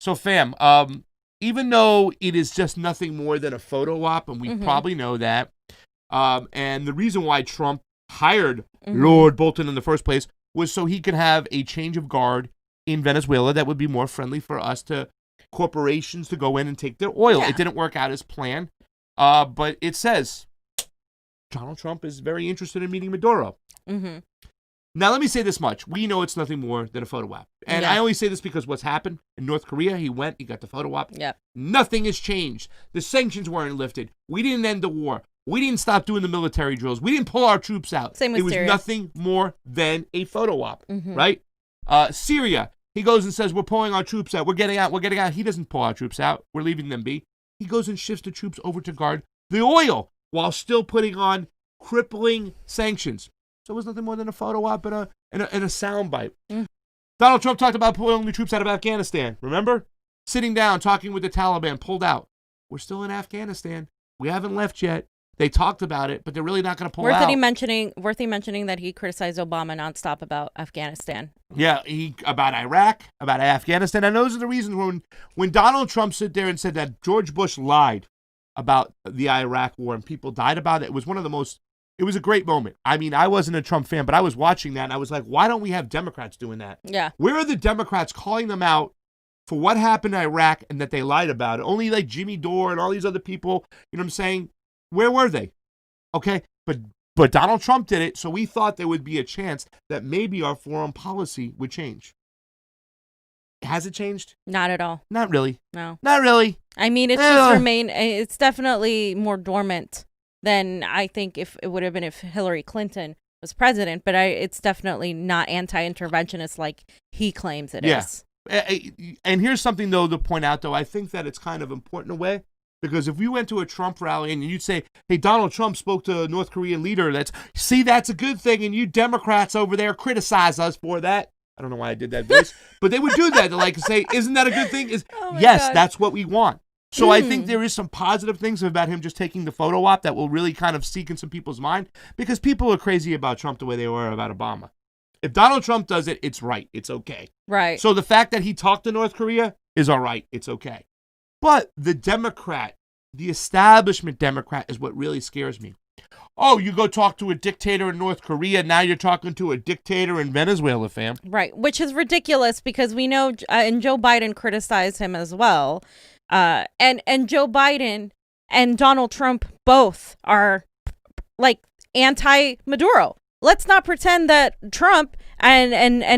So, fam, even though it is just nothing more than a photo op, and we probably know that, and the reason why Trump hired Lord Bolton in the first place was so he could have a change of guard in Venezuela that would be more friendly for us to corporations to go in and take their oil. It didn't work out as planned, but it says Donald Trump is very interested in meeting Maduro. Now, let me say this much. We know it's nothing more than a photo op. And I only say this because what's happened in North Korea, he got the photo op. Nothing has changed. The sanctions weren't lifted. We didn't end the war. We didn't stop doing the military drills. We didn't pull our troops out. Same with Syria. It was nothing more than a photo op, right? Syria, he goes and says, we're pulling our troops out. We're getting out. He doesn't pull our troops out. We're leaving them be. He goes and shifts the troops over to guard the oil while still putting on crippling sanctions. So it was nothing more than a photo op and a soundbite. Donald Trump talked about pulling the troops out of Afghanistan. Remember? Sitting down, talking with the Taliban, pulled out. We're still in Afghanistan. We haven't left yet. They talked about it, but they're really not going to pull out. Worthy mentioning that he criticized Obama nonstop about Afghanistan. Yeah, about Iraq, about Afghanistan. And those are the reasons when Donald Trump stood there and said that George Bush lied about the Iraq war and people died about it. It was it was a great moment. I mean, I wasn't a Trump fan, but I was watching that and I was like, why don't we have Democrats doing that? Yeah. Where are the Democrats calling them out for what happened in Iraq and that they lied about it? Only like Jimmy Dore and all these other people, you know what I'm saying? Where were they? Okay, but Donald Trump did it, so we thought there would be a chance that maybe our foreign policy would change. Has it changed? Not at all. Not really. No. Not really. I mean, it's definitely more dormant than I think if it would have been if Hillary Clinton was president, but it's definitely not anti-interventionist like he claims it is. And here's something, though, to point out, though. I think that it's kind of important in a way. Because if we went to a Trump rally and you'd say, hey, Donald Trump spoke to a North Korean leader, that's a good thing, and you Democrats over there criticize us for that. I don't know why I did that voice, but they would do that. They're like, say, isn't that a good thing? Yes, God. That's what we want. So I think there is some positive things about him just taking the photo op that will really kind of seek in some people's mind, because people are crazy about Trump the way they were about Obama. If Donald Trump does it, it's right. It's okay. Right. So the fact that he talked to North Korea is all right. It's okay. But the Democrat, the establishment Democrat, is what really scares me. Oh, you go talk to a dictator in North Korea, now you're talking to a dictator in Venezuela, fam. Right, which is ridiculous because we know, and Joe Biden criticized him as well. And Joe Biden and Donald Trump both are like anti-Maduro. Let's not pretend that Trump and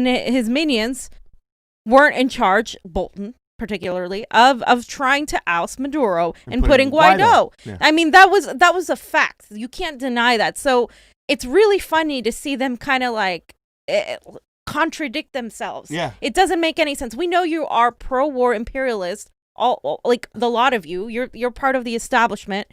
his minions weren't in charge, Bolton particularly, of trying to oust Maduro and putting Guaido. Yeah. I mean, that was a fact. You can't deny that. So it's really funny to see them kind of like contradict themselves. Yeah. It doesn't make any sense. We know you are pro-war imperialist, all like the lot of you. You're part of the establishment.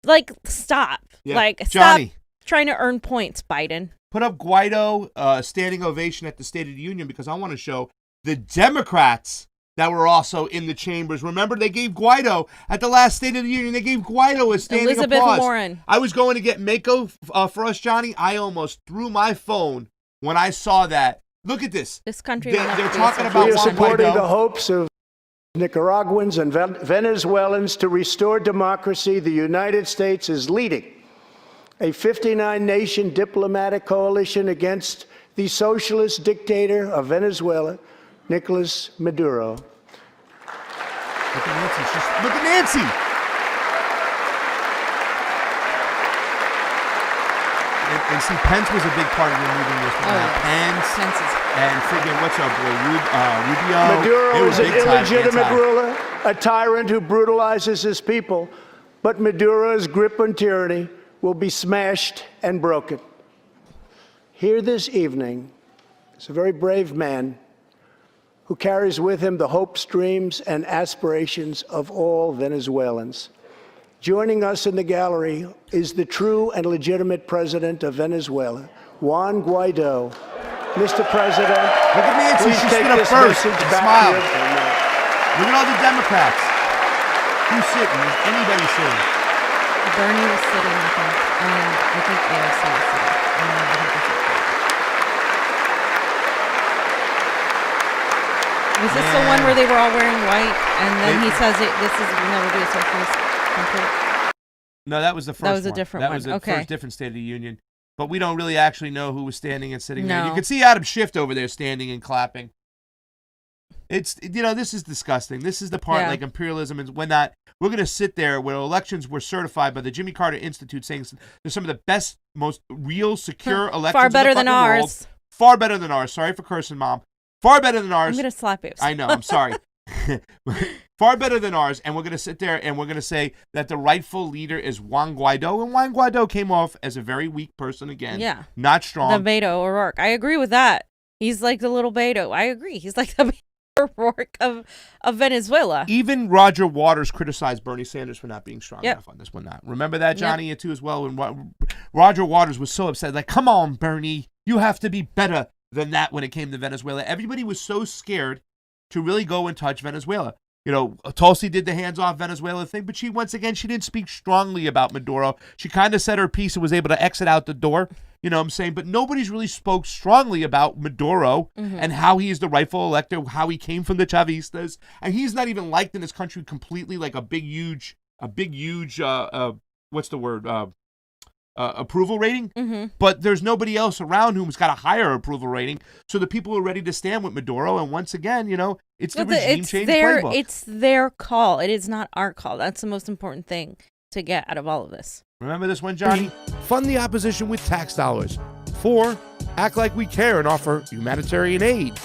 Like, stop. Yeah. Like, Johnny, stop trying to earn points, Biden. Put up Guaido standing ovation at the State of the Union, because I want to show the Democrats that were also in the chambers. Remember, they gave Guaido at the last State of the Union. They gave Guaido a standing Elizabeth applause. Warren. I was going to get Mako for us, Johnny. I almost threw my phone when I saw that. Look at this. This country. They're talking about we are supporting Guaido. the hopes of Nicaraguans and Venezuelans to restore democracy. The United States is leading a 59-nation diplomatic coalition against the socialist dictator of Venezuela, Nicolas Maduro. Look at Nancy. Look at Nancy. And see, Pence was a big part of removing this one. Pence and friggin' what's up, boy? Rubio. Maduro is an illegitimate ruler, a tyrant who brutalizes his people. But Maduro's grip on tyranny will be smashed and broken. Here this evening is a very brave man who carries with him the hopes, dreams, and aspirations of all Venezuelans. Joining us in the gallery is the true and legitimate president of Venezuela, Juan Guaido. Mr. President, look at Nancy. She stood up first and smiled. Look at all the Democrats. Who's sitting? Is anybody sitting? Bernie was sitting, I think, and I think AOC was sitting. Was this the one where they were all wearing white, and then he says this will never be a socialist country? No, that was the first one. That was a different one. That was the Okay. first different State of the Union. But we don't really actually know who was standing and sitting there. No. You could see Adam Schiff over there standing and clapping. It's, this is disgusting. This is the part, like, imperialism and when that, we're going to sit there where elections were certified by the Jimmy Carter Institute saying they're some of the best, most real, secure elections Far better in the than fucking world. ours. Far better than ours. Sorry for cursing, Mom. Far better than ours. I'm going to slap you. I know. I'm sorry. Far better than ours. And we're going to sit there and we're going to say that the rightful leader is Juan Guaido. And Juan Guaido came off as a very weak person again. Yeah. Not strong. The Beto O'Rourke. I agree with that. He's like the little Beto. I agree. He's like the Beto O'Rourke of Venezuela. Even Roger Waters criticized Bernie Sanders for not being strong Yep. enough on this one. Not remember that, Johnny, too, as well. And Roger Waters was so upset. Like, come on, Bernie, you have to be better than that when it came to Venezuela. Everybody was so scared to really go and touch Venezuela. Tulsi did the hands-off Venezuela thing, but she didn't speak strongly about Maduro. She kind of said her piece and was able to exit out the door. You know what I'm saying? But nobody's really spoke strongly about Maduro and how he is the rightful elector, how he came from the Chavistas. And he's not even liked in this country completely, like a big, huge, what's the word? Approval rating. But there's nobody else around who's got a higher approval rating. So the people are ready to stand with Maduro. And once again, it's the regime change playbook. It's their call. It is not our call. That's the most important thing to get out of all of this. Remember this one, Johnny? Fund the opposition with tax dollars. 4, act like we care and offer humanitarian aid,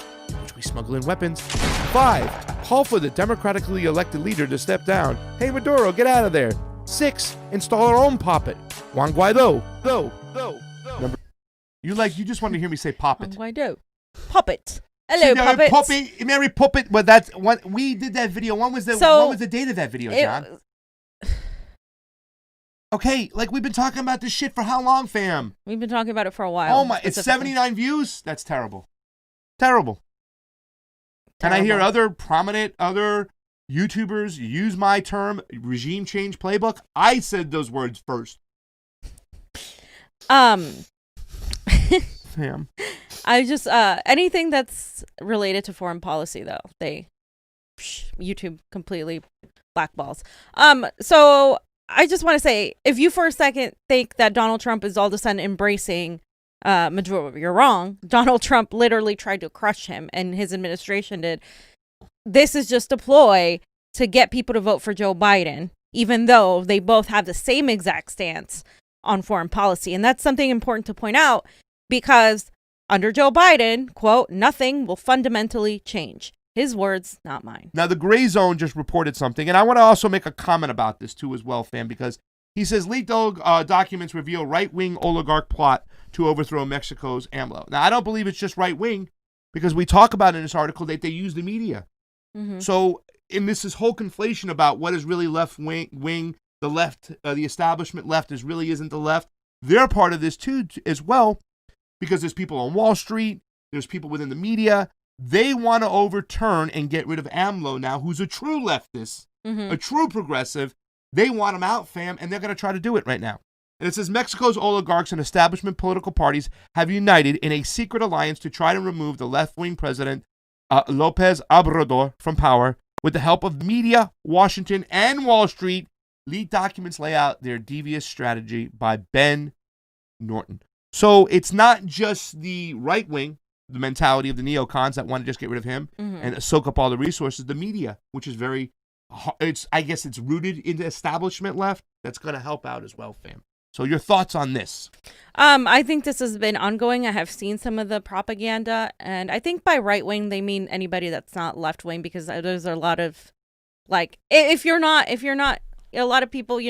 which we smuggle in weapons. 5, call for the democratically elected leader to step down. Hey, Maduro, get out of there. 6, install our own puppet, Juan Guaido. Number, you just wanted to hear me say puppet. Juan Guaido. Puppet. Hello, puppet. Mary Puppet. But that's what we did that video. When was the date of that video, John? Okay, we've been talking about this shit for how long, fam? We've been talking about it for a while. Oh my! It's 79 views. That's terrible. Terrible. And I hear other prominent YouTubers use my term regime change playbook. I said those words first. Sam. I just anything that's related to foreign policy though, YouTube completely blackballs. So I just want to say, if you for a second think that Donald Trump is all of a sudden embracing Maduro, you're wrong. Donald Trump literally tried to crush him, and his administration did. This is just a ploy to get people to vote for Joe Biden, even though they both have the same exact stance on foreign policy. And that's something important to point out, because under Joe Biden, quote, nothing will fundamentally change. His words, not mine. Now, the Gray Zone just reported something, and I want to also make a comment about this, too, as well, fam, because he says leaked documents reveal right-wing oligarch plot to overthrow Mexico's AMLO. Now, I don't believe it's just right-wing, because we talk about in this article that they use the media. So, in this whole conflation about what is really left-wing, the left, the establishment left really isn't the left, they're part of this, too, as well, because there's people on Wall Street, there's people within the media. They want to overturn and get rid of AMLO now, who's a true leftist, a true progressive. They want him out, fam, and they're going to try to do it right now. And it says Mexico's oligarchs and establishment political parties have united in a secret alliance to try to remove the left-wing president, López Obrador, from power. With the help of media, Washington, and Wall Street, leaked documents lay out their devious strategy by Ben Norton. So it's not just the right wing, the mentality of the neocons that want to just get rid of him and soak up all the resources. The media, which is very, I guess it's rooted in the establishment left, that's going to help out as well, fam. So your thoughts on this? I think this has been ongoing. I have seen some of the propaganda, and I think by right wing they mean anybody that's not left wing, because there's a lot of, if you're not, a lot of people,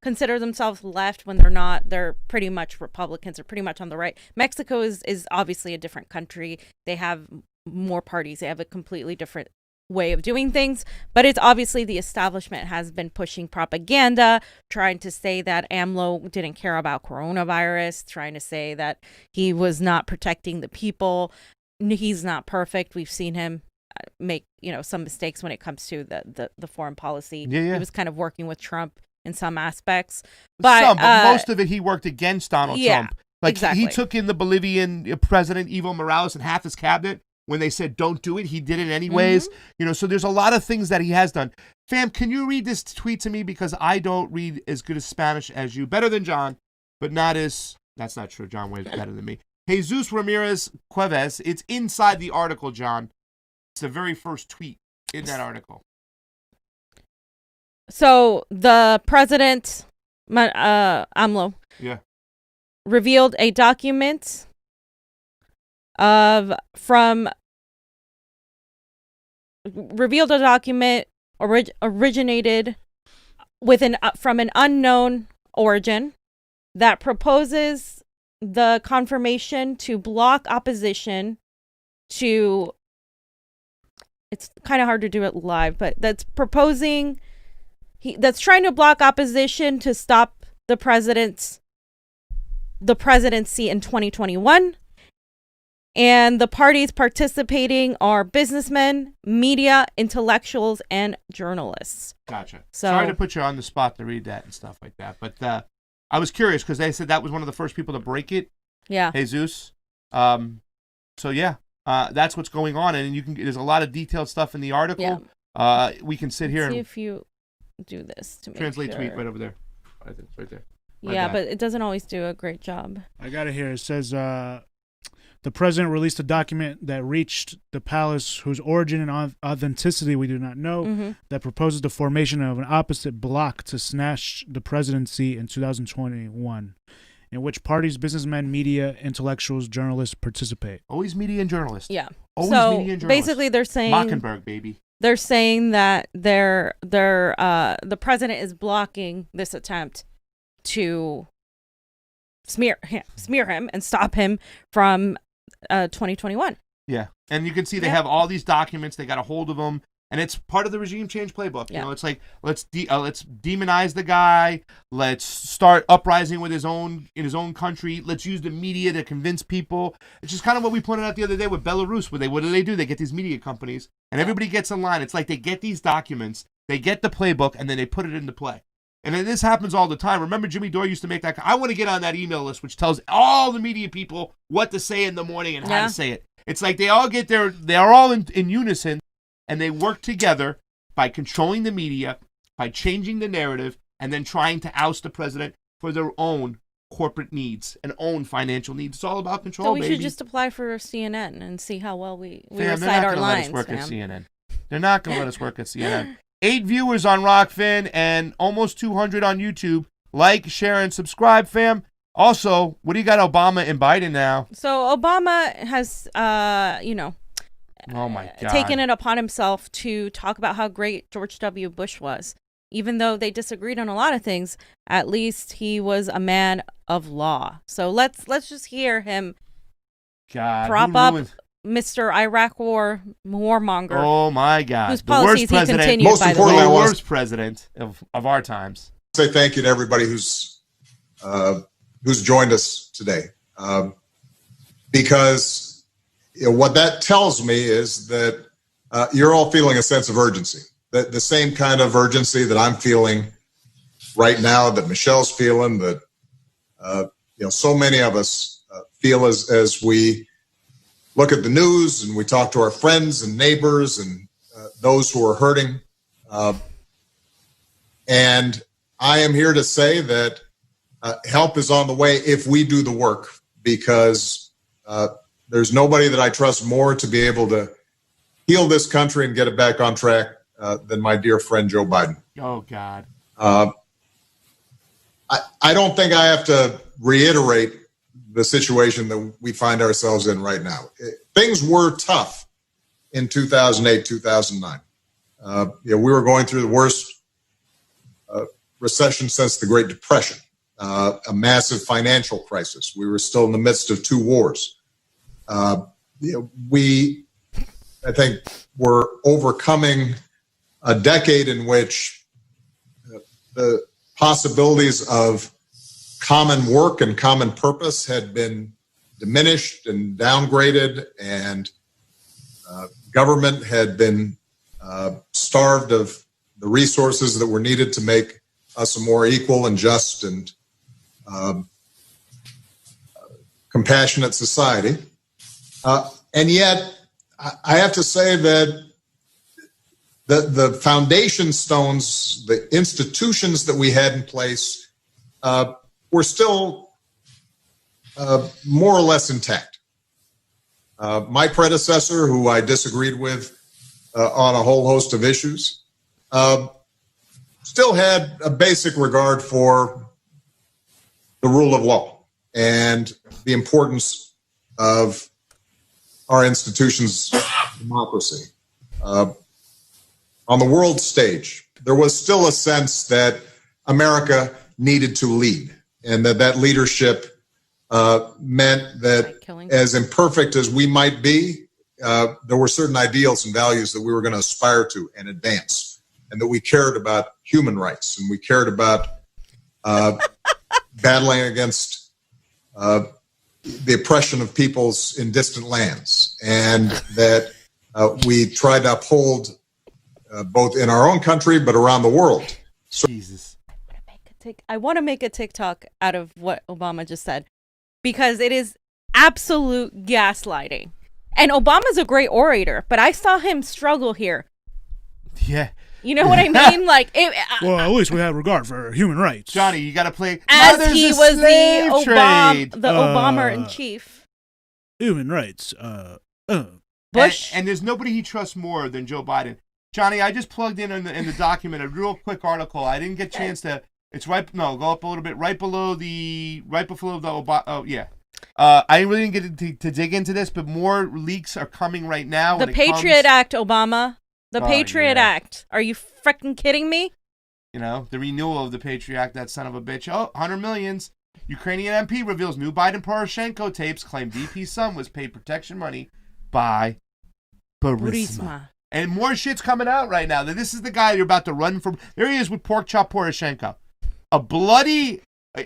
consider themselves left when they're not. They're pretty much Republicans, or pretty much on the right. Mexico is obviously a different country. They have more parties. They have a completely different way of doing things, but it's obviously the establishment has been pushing propaganda, trying to say that AMLO didn't care about coronavirus, trying to say that he was not protecting the people. He's not perfect. We've seen him make some mistakes when it comes to the foreign policy. He was kind of working with Trump in some aspects, but most of it he worked against Donald Trump. Exactly. He took in the Bolivian president Evo Morales and half his cabinet when they said don't do it, he did it anyways. You know, so there's a lot of things that he has done. Fam, can you read this tweet to me? Because I don't read as good as Spanish as you. Better than John, but not as... That's not true. John Wayne's better than me. Jesus Ramirez Cuevas. It's inside the article, John. It's the very first tweet in that article. So the president, AMLO, revealed a document originated from an unknown origin that proposes the confirmation to block opposition to, it's kind of hard to do it live, but that's proposing, that's trying to block opposition to stop the presidency in 2021. And the parties participating are businessmen, media, intellectuals, and journalists. Gotcha. So, sorry to put you on the spot to read that and stuff like that, but I was curious because they said that was one of the first people to break it. Yeah. Jesus. So yeah, that's what's going on, and there's a lot of detailed stuff in the article. Yeah. We can sit here see and if you do this to translate sure. tweet right over there. I think it's right there. But it doesn't always do a great job. I got it here. It says the president released a document that reached the palace whose origin and authenticity we do not know, that proposes the formation of an opposite bloc to snatch the presidency in 2021, in which parties, businessmen, media, intellectuals, journalists participate. Always media and journalists. Yeah. Always so media and journalists. Basically they're saying... Mockingbird, baby. They're saying that the president is blocking this attempt to smear him and stop him from 2021. Yeah, and you can see they have all these documents. They got a hold of them, and it's part of the regime change playbook. You know, it's like let's demonize the guy. Let's start uprising with in his own country. Let's use the media to convince people. It's just kind of what we pointed out the other day with Belarus. What do? They get these media companies, and everybody gets in line. It's like they get these documents, they get the playbook, and then they put it into play. And then this happens all the time. Remember, Jimmy Dore used to make that. I want to get on that email list, which tells all the media people what to say in the morning and how to say it. It's like they all they're all in unison, and they work together by controlling the media, by changing the narrative, and then trying to oust the president for their own corporate needs and own financial needs. It's all about control, so we baby. should just apply for CNN and see how well we Fam, recite our lines. They're not going to let us work at CNN. They're not going to let us work at CNN. 8 viewers on ROKFIN and almost 200 on YouTube. Like, share, and subscribe, fam. Also, what do you got Obama and Biden now? So Obama has, oh my God, taken it upon himself to talk about how great George W. Bush was. Even though they disagreed on a lot of things, at least he was a man of law. So let's just hear him prop up Mr. Iraq War warmonger. Oh my God! Whose policies he continued, most by the way. importantly, the worst president of our times. Say thank you to everybody who's joined us today, because what that tells me is that you're all feeling a sense of urgency, that the same kind of urgency that I'm feeling right now, that Michelle's feeling, that so many of us feel as we look at the news and we talk to our friends and neighbors and those who are hurting. And I am here to say that help is on the way if we do the work, because there's nobody that I trust more to be able to heal this country and get it back on track than my dear friend Joe Biden. Oh, God. I don't think I have to reiterate the situation that we find ourselves in right now. Things were tough in 2008, 2009. We were going through the worst recession since the Great Depression, a massive financial crisis. We were still in the midst of 2 wars. We, I think, were overcoming a decade in which the possibilities of common work and common purpose had been diminished and downgraded, and government had been starved of the resources that were needed to make us a more equal and just and compassionate society. And yet, I have to say that the foundation stones, the institutions that we had in place, were still more or less intact. My predecessor, who I disagreed with on a whole host of issues, still had a basic regard for the rule of law and the importance of our institutions' democracy. On the world stage, there was still a sense that America needed to lead, and that leadership meant that as imperfect as we might be, there were certain ideals and values that we were going to aspire to and advance, and that we cared about human rights, and we cared about battling against the oppression of peoples in distant lands, and that we tried to uphold both in our own country but around the world. So, Jesus. I want to make a TikTok out of what Obama just said, because it is absolute gaslighting. And Obama's a great orator, but I saw him struggle here. Yeah. You know what I mean? Like, well, at least we have regard for human rights. Johnny, you got to play. As he was the Obama in chief. Human rights. Bush. And there's nobody he trusts more than Joe Biden. Johnny, I just plugged in the document a real quick article. I didn't get a chance to. It's right. No, go up a little bit. Right below the Obama. Oh yeah. I really didn't get to dig into this, but more leaks are coming right now. The Patriot Act, Obama. The Patriot yeah. Act. Are you freaking kidding me? You know, the renewal of the Patriot Act, that son of a bitch. Oh, 100 millions. Ukrainian MP reveals new Biden Poroshenko tapes claim DP's son was paid protection money by Burisma. And more shit's coming out right now. This is the guy you're about to run from. There he is with Pork Chop Poroshenko. A bloody...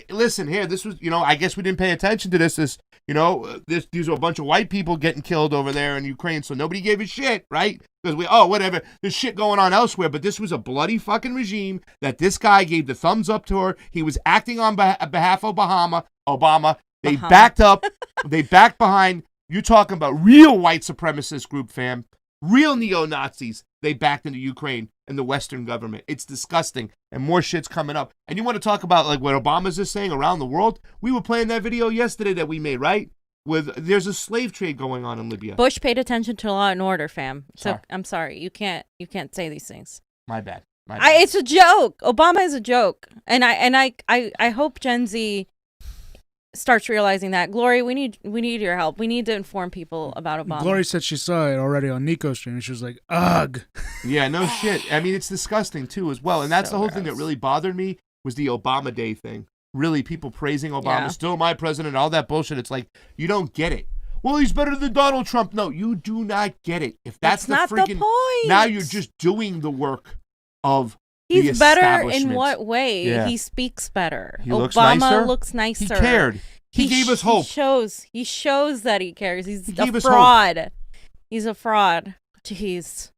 Listen, here, this was, I guess we didn't pay attention to this. These are a bunch of white people getting killed over there in Ukraine, so nobody gave a shit, right? Because whatever, there's shit going on elsewhere, but this was a bloody fucking regime that this guy gave the thumbs up to her. He was acting on behalf of Obama. They backed up, they backed behind. You're talking about real white supremacist group, fam. Real neo-Nazis. They backed into Ukraine and the Western government. It's disgusting. And more shit's coming up. And you want to talk about like what Obama's just saying around the world? We were playing that video yesterday that we made, right? There's a slave trade going on in Libya. Bush paid attention to law and order, fam. So I'm sorry. You can't say these things. My bad. It's a joke. Obama is a joke. And I hope Gen Z starts realizing that. Glory, we need your help. We need to inform people about Obama. Glory said she saw it already on Nico's stream, and she was like, ugh. Yeah, no shit. I mean, it's disgusting, too, as well. And that's so the whole gross. thing that really bothered me was the Obama Day thing. Really, people praising Obama, Yeah. still my president, all that bullshit. It's like, you don't get it. Well, he's better than Donald Trump. No, you do not get it. If that's not the freaking... point. Now you're just doing the work of He's the better establishment. in what way? Yeah. He speaks better. He looks Obama nicer. looks nicer. He cared. He gave us hope. He shows that he cares. He's He gave a us fraud. He's a fraud. Jeez.